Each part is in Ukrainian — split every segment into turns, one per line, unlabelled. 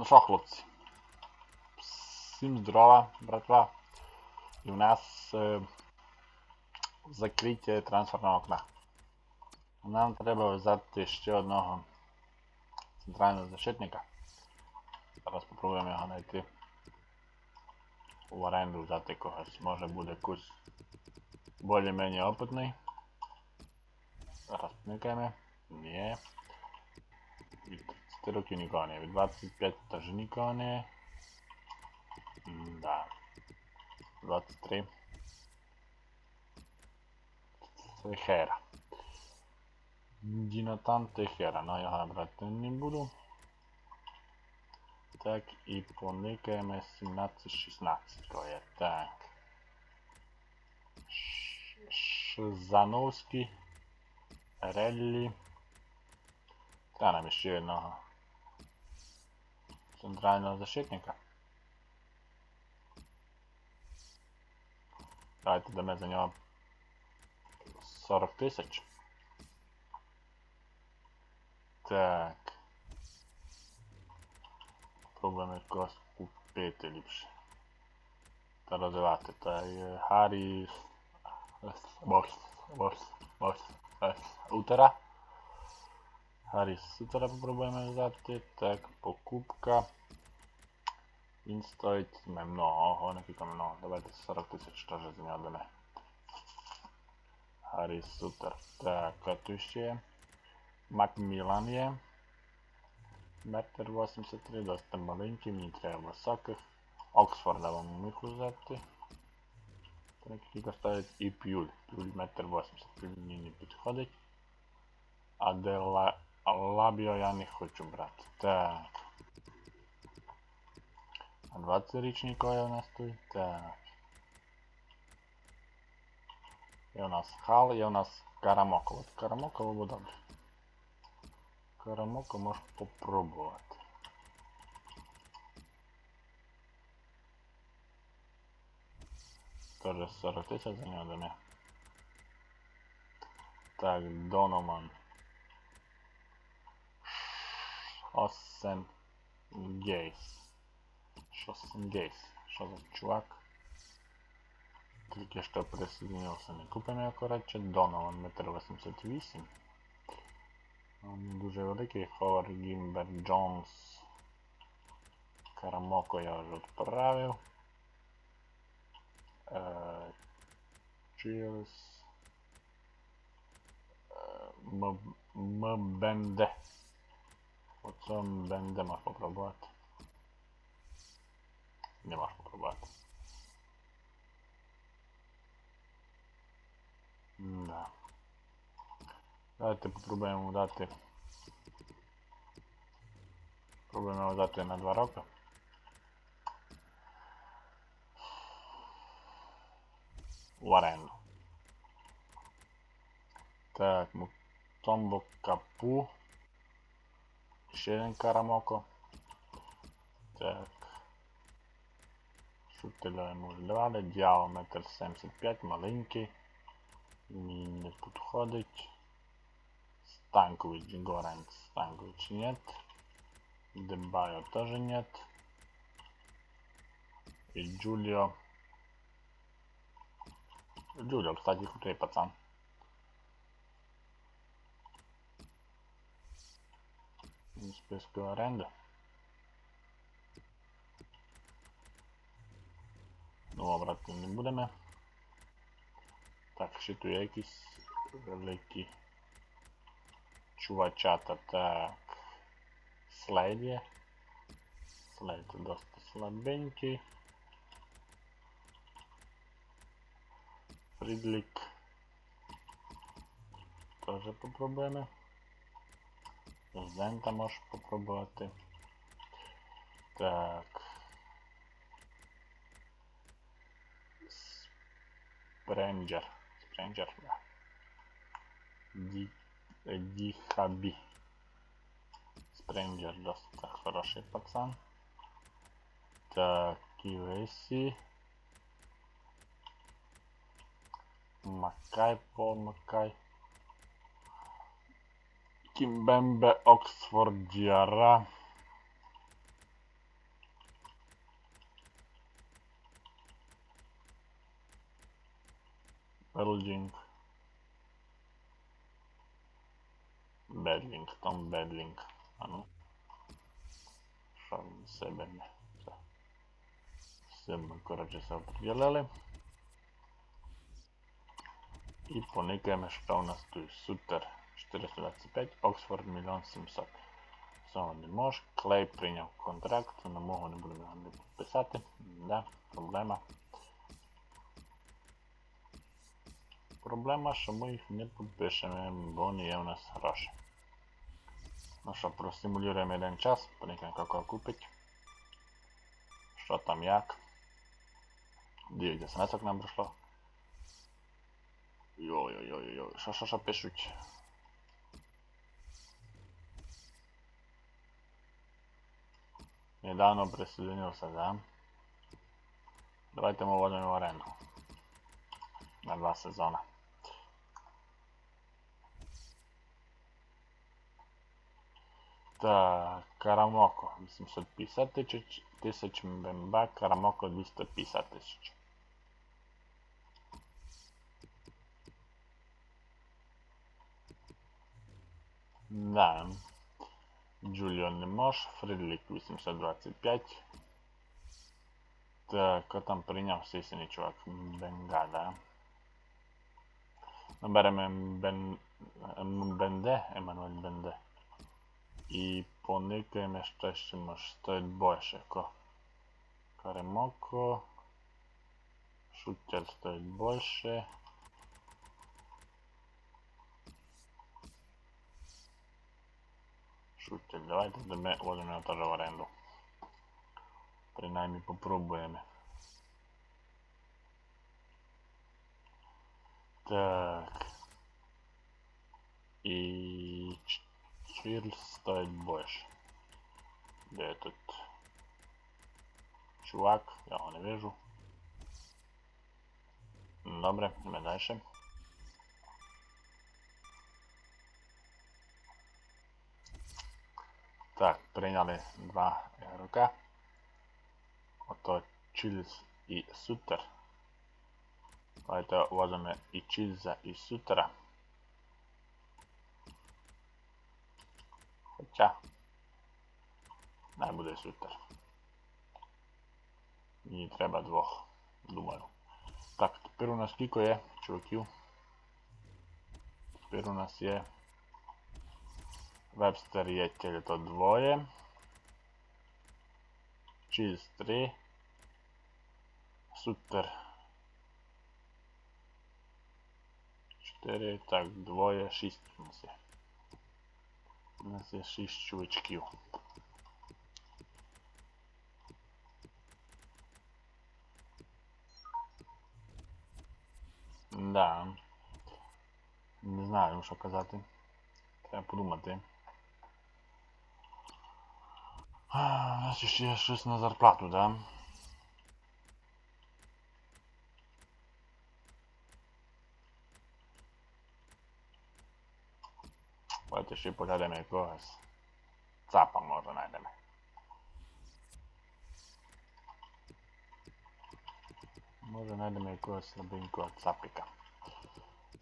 Ну що, хлопці, всім здорова, братва. І в нас закриття трансферного окна. Нам треба взяти ще одного центрального защитника. Зараз спробуємо його знайти. В оренду взяти когось. Може буде якийсь більш-менш опитний. Зараз пникаємо. Ні. Від 30 років нікого не. Від 25 теж нікого не. Да. 23. Техера. Дінатан Техера. Ну, його брати не буду. Так, і поникаємо 17-16. Є. Так. Шизановський. Реллі. Та нам ще одного центрального защитника. Давайте дамо за нього 40 тисяч. Так. Пробуємо якогось купити ліпше. Та розвивати. Та є Харріс. Утера. Харріс Утера попробуємо взяти. Так, покупка. Він стоїть много. Ого, нафіка много. Давайте 40 тисяч теж за нього дамо. Харріс Утер. Так, а тут ще Макмілан є. 1,83 м, досить маленький, мені треба високих. Оксфорда вам міг взяти. Так, кілька ставить і Пюль. Пюль 1,80 м, Пюль мені не підходить. А де Лабіо я не хочу брати. Так. А 20-річний коя у нас тут. Так. Є у нас Хал, є у нас Карамоко. От Карамоко буде добре. Карамоко можеш попробувати. Тоже 40 тисяч за нього даме. Так, Донован. Шоссен Гейс. Шоссен Гейс. Що за чувак? Тільки що присоединився. Не купимо його, коротше. Донован 1,88 м. Він дуже великий. Ховард Гімбер Джонс. Карамоко я вже відправив. Чилс. Mbende. Оце Mbende можеш попробувати. Не можеш попробувати. Да. Давайте попробуємо дати. Пробуємо дати на 2 роки. В оренду. Так, Мутомбо Капу. Ще один Карамоко. Так. Шутеля йому вже давали. Діао 1,75 м, маленький. Мені не підходить. Станкович, Горенц. Станкович нет. Дебайо тоже нет. И Джулио. Джулио, кстати, крутой пацан. В списку оренди. Ну, брати не будемо. Так, ще тут є якісь великі чувачата. Так. Слейд є. Слейд досить слабенький. Фрідлік. Тоже попробуємо. Зента можеш попробувати. Так. Спренджер. Спренджер, да. Дихаби. Спренджер досить хороший пацан. Так, QSC. Макай, Пол Макай. Кімбембе, Оксфорд, Діара. Elgin. Bedling, Tom Bedling. Ano? Šalim sebe ne. Sve korače se opredjelili. I po nekajme šta u nas tu je Suter 425, Oxford 1 700 000. Samo ne mož, Clay prийняв контракт, не можу, не будемо його не підписати. Да, проблема. Проблема, що ми їх не підпишемо, бо вони є у нас гроші. Ну що, просимулюємо один час, понекаємо како купить. Що там як. 9 смс-ок нам прийшло. Йой-йой-йой, що пишуть? Недавно присоединился, да? Давайте мы возьмем в аренду. На 2 сезона. Так, Карамоко 850 тысяч, Мбемба, Карамоко 250 000. Да. Джуліон не може, Фридлік 825. Так, а там прийняв сисяний чувак. Бенга, да? Наберемо Бенде, Еммануель Бенде. І поникаємо ще, що може стоїть більше. Каремоко. Шутер стоїть більше. Шутер, давайте возьмем его тоже в аренду. Принаймні попробуємо. Так. И Чирлс стоит больше. Где этот чувак? Я его не вижу. Добре, идем дальше. Так, прийняли 2 ігрока. Ото Чилз і Сутер. Давайте возьмемо і Чилза, і Сутера. Хоча не буде Сутер. Мені треба 2, думаю. Так, тепер у нас скільки є чуваків? Тепер у нас є Вебстер є тільки то 2. Чиз 3. Сутер 4. Так, 2, 6 у нас є. У нас є 6 чувачків. Да. Не знаю, що казати. Треба подумати. У нас ще є щось на зарплату, да? Давайте ще поглянемо якогось цапа, може, знайдемо. Може знайдемо якогось слабенького цапика.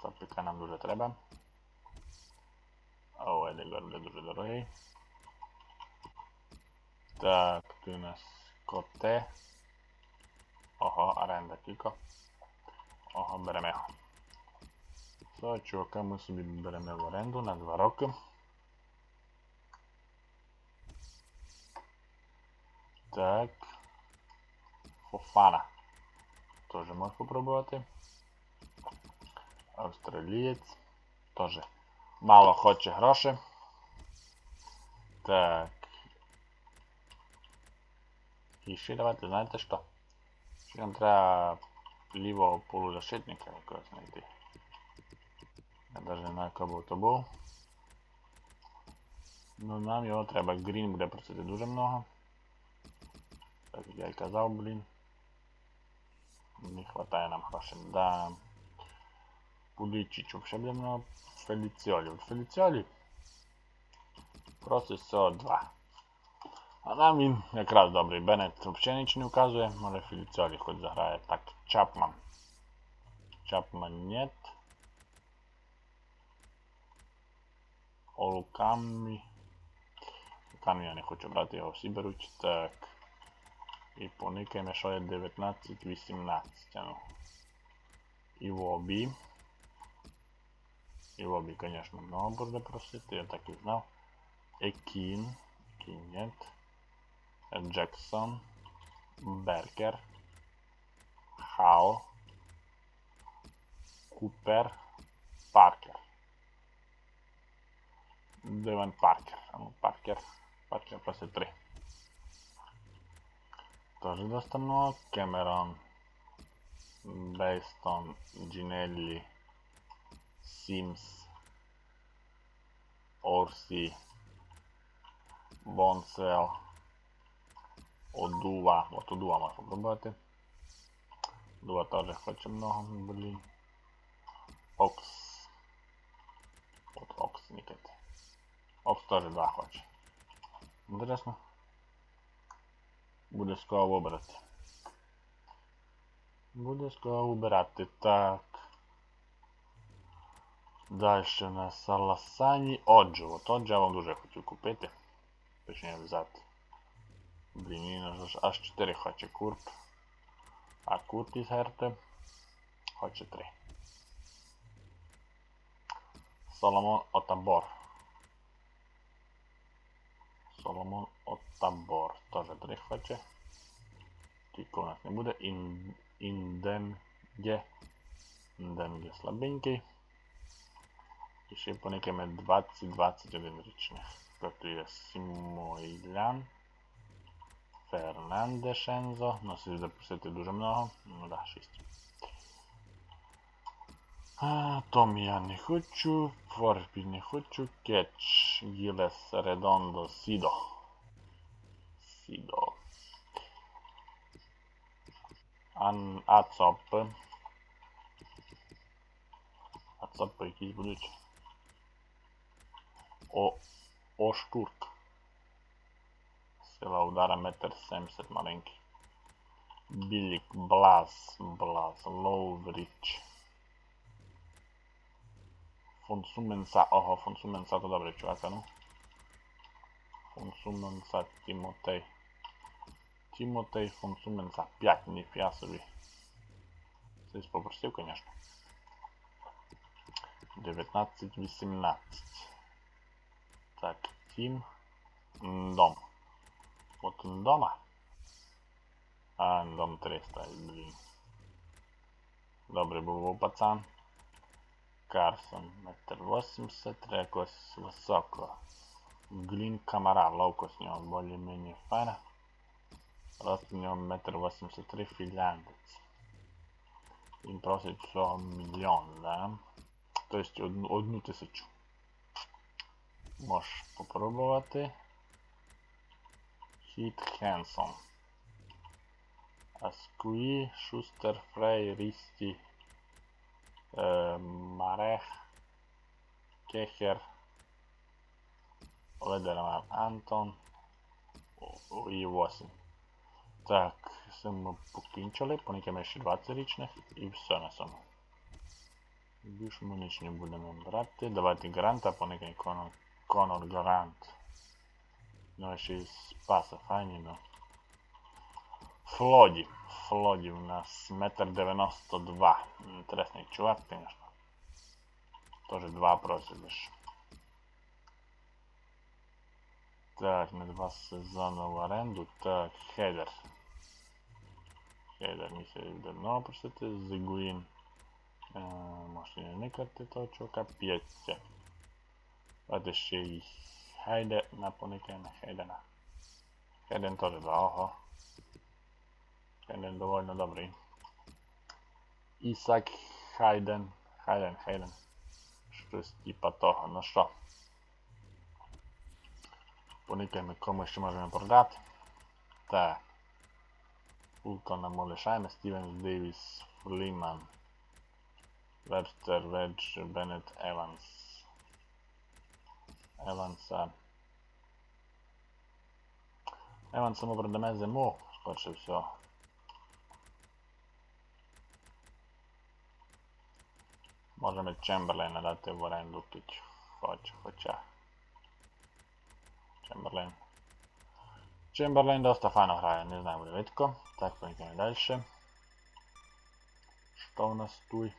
Цапика нам дуже треба. О, Едегор буде дуже дорогий. Так, тут у нас Коте. Ого, оренда кілько. Ого, беремо його. Цього чувака ми собі беремо в оренду на 2 роки. Так. Фофана. Тоже можеш попробувати. Австралієць. Тоже мало хоче грошей. Так. І ще давайте, знаєте що? Ще нам треба лівого полузащитника якогось знайти. Я навіть не знаю, кого то був. Ну нам його треба. Грін буде просити дуже много. Так, я й казав, блін. Не хватає нам грошей. Да. Пулічич, взагалі буде много. Феліціолі. От Феліціолі просить всього 2. А нам він якраз добрий. Беннет взагалі нічого не вказує, може Феліціолі хоч заграє. Так, Чапман. Chapman нет. Олукамі. Лукамі я не хочу брати, його всі беруть. Так. І поникаємо, що є 19-18. Ну. Івобі. Івобі, звісно, много буде просити, я так і знав. Екін. Екін нет. Джексон. Беркер. Хал. Купер. Паркер. Деван Паркер. Паркер. Паркер просить 3. Тоже доста много. Кемерон. Бейстон. Джинелли. Симс. Орси. Бонсел. Одува. От Одува можна пробувати. Одува теж хоче много, блін. Окс. От Окс никайте. Окс теж 2 хоче. Інтересно. Буде з кого вибрати. Буде з кого вибирати. Так. Далі у нас Аласані. Оджо. От Оджо я вам дуже хотів купити. Точніше взяти. Блін, він аж 4 хоче Курт. А Курт із Герте хоче 3. Соломон Отабор. Соломон Отабор. Теж 3 хоче. Тільки у нас не буде. Інденге. Інденге слабенький. І ще поникаємо 20-21 річних. Тобто є Сімойлян. Фернандешензо. Носить запустити дуже много. Ну да, 6. Том я не хочу. Форпі не хочу. Кетч. Гілес Редондо. Сідо. Сідо. Ацоп. Ацоп якісь будуть. Оштурк. Сила удара 1,70 м маленький. Білік. Блаз. Лоувріч. Фонсуменса. Ого, Фонсуменса то добре, чувака, ну. Фонсуменса Тімотей. Тімотей Фонсуменса. 5, ніфіга собі. Це попросив, звісно. 19-18. Так, Тім. Дом. От дома. А, дом 300, блін. Добре був пацан. Карсон, 1,80 м, треба якось високо. Глін Камара, ловко з нього, більш-менш файна. Рост у нього 1,83 м, фінляндець. Він просить всього 1 мільйон, да? Тобто 1 тисячу. Можеш попробувати. Хіт Хенсон. Аскуї, Шустер, Фрей, Рісті, Марех, Кехер, Ледерман Антон і 8. Так, це ми покінчили, поникаємо ще 20 річних і все на цьому. Більше ми ніч не будемо брати. Давайте Гранта, поникаємо Конор Грант. Ну ще й Спаса, файні, ну. Флоді. Флоді у нас 1,92 м. Інтересний чувак, конечно. Тоже 2 просидиш. Так, на 2 сезони в оренду. Так, Хедер. Хедер, місце давно просити. Зигуїн. Можна не никати того чувака. 5. Давайте ще й Хайде на поникаємо Хейдена. Хейден теж 2, ого. Хейден довольно добрий. Ісак Хайден. Хайден. Щось типа того. Ну що? Поникаємо, кому ще можемо продати. Так. Фултон нам лишаємо. Стівенс, Дейвіс, Фліман. Вебстер, Ведж, Беннет, Еванс. Еванса ми продаємо зиму, скоріше всього. Може ми Чемберлейна дати в оренду тут. Хоча. Чемберлейн доста файно грає, не знаю, буде видко. Так, поїдемо далі. Що у нас тут?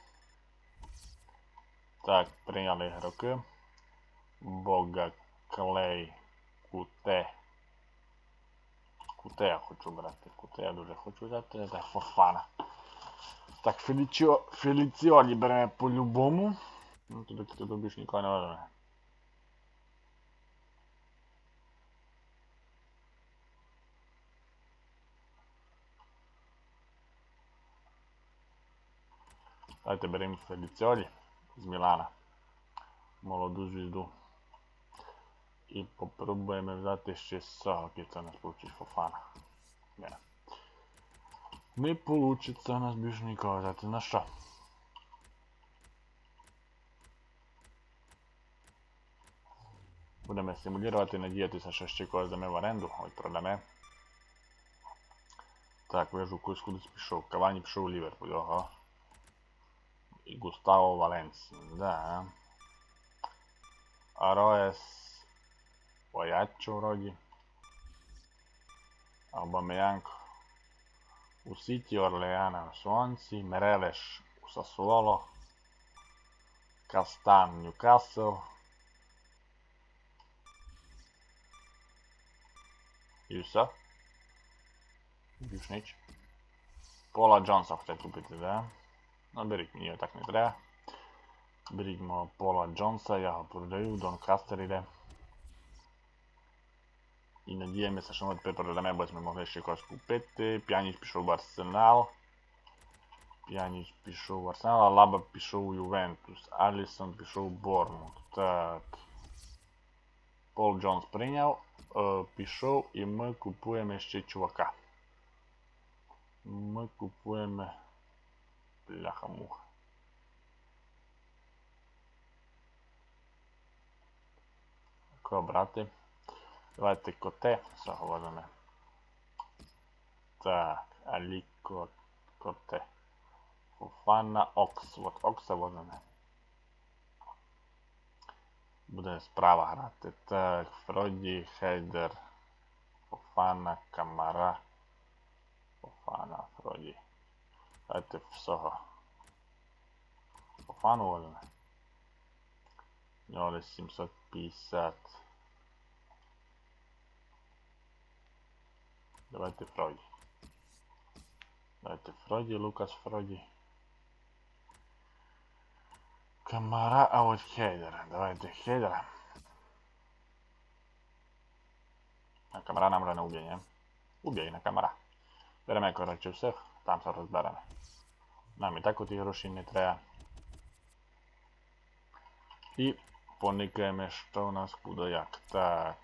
Так, прийняли ігроки. Бога, Клей, Куте. Куте я хочу брати. Куте я дуже хочу взяти. Так, Фофана. Так, Феліціолі беремо по-любому. Ну, туди більш нікого не візьме. Давайте беремо Феліціолі з Мілана. Молоду звізду. І попробуємо взяти ще Сого, це у нас получить Фофана. Не. Не получиться у нас більше нікого взяти. На що? Будемо симулювати, надіятися, що ще когось дамо в оренду. Ой, продамо. Так, вижу, когось кудись пішов. Кавані пішов у Ліверпуль, ого. І Густаво Валенсі, да. Ароес Пояччо вроді. Аубамеянг у Сіті, Орлеана у Суонсі, Мерелеш у Сасуоло, Кастан Ньюкасл. І все. Більш ніч. Пола Джонса хотів купити, да? Ну беріть, мені його так не треба. Беріть мого Пола Джонса, я його продаю, Донкастер іде. І надіємося, що ми тепер продамо, бо ми могли ще когось купити. П'яніч пішов в Арсенал. Алаба пішов у Ювентус. Алісон пішов у Борнмут. Так. Пол Джонс прийняв. Пішов і ми купуємо ще чувака. Ми купуємо... Бляха-муха. Кого брати? Давайте Коте заговоримо. Так, Аліко Коте. Фофана Окс. От Окса возьмемо. Буде справа грати. Так, Фроді, Хейдер, Фофана, Камара. Фофана, Фроді. Давайте всього. Фофану возьмемо. У нього десь 750. Давайте Фроді. Давайте Фроді, Лукас Фроді. Камара, а от Хейдера. Давайте Хейдера. А Камара нам вже не уб'є, не? Уб'є на Камара. Беремо, коротше, всіх, там все розберемо. Нам і так от і гроші не треба. І поникаємо, що у нас куди як. Так.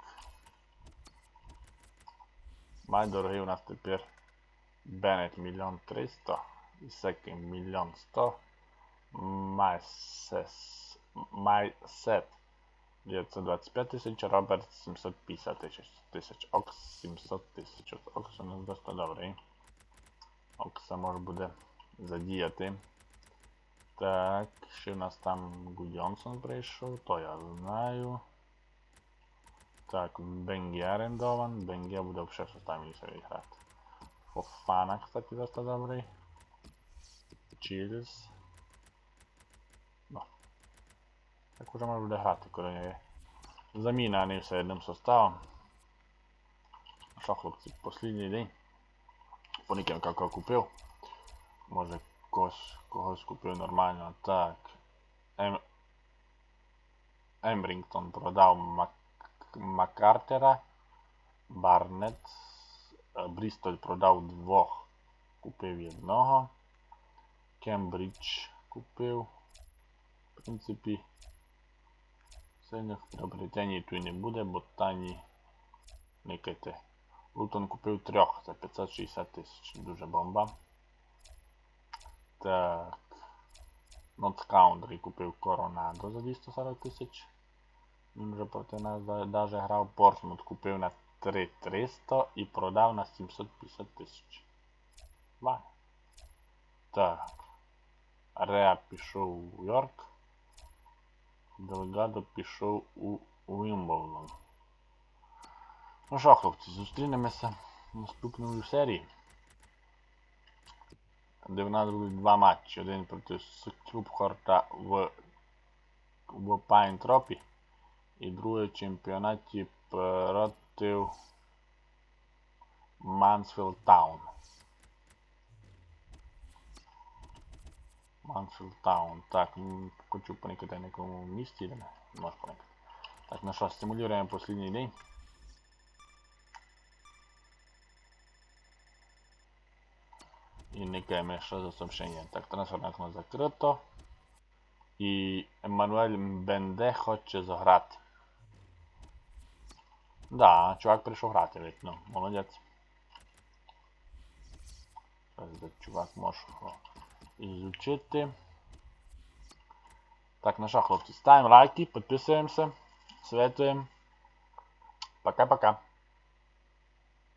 Май дорогий у нас тепер Беннет 1 300 000. Ісекі 1 100 000. Майсет 925 000. Роберт 750 000. Окс 700 000. Окс у нас досить добрий. Окса може буде задіяти. Так, ще в нас там Гудьонсон прийшов, то я знаю. Так, Бенге орендован. Бенге буде в 6 місці грати. Фофана, кстати, досить добрий. Чілс. Ну. Так уже може буде грати, коли є заміна, а не все одним составом. Що, хлопці, останній день. Поникем какого купив. Може когось купив нормально. Так. Ембрінгтон продав Маккартера. Барнет. Брістоль продав 2. Купив 1. Кембридж купив. В принципі, сильних приобретень тут не буде, бо тані никайте. Лутон купив 3 за 560 000. Дуже бомба. Так. Нотскаундрі купив Коронадо за 240 000. Він вже проти нас даже грав. Портсмут купив на 3300 і продав на 750 000. Ладно. Так. Реа пішов у Йорк. Делгадо пішов у Вімблдон. Ну що, хлопці, зустрінемося в наступній серії, де в нас будуть два матчі. Один проти Струпхорта в Пайнтропі і другий в чемпіонаті проти Мансфілд Таун. Мансфілд Таун. Так, хочу поникати на якому місці, не можу поникати. Так, ну що, стимулюємо останній день. І никаємо, що за сообщення. Так, трансферне окно закрито. І Еммануель Бенде хоче заграти. Да, чувак прийшов грати, видно. Молодець. Чувак може ізучити. Так, ну що, хлопці, ставимо лайки, підписуємося, советуємо. Пока-пока.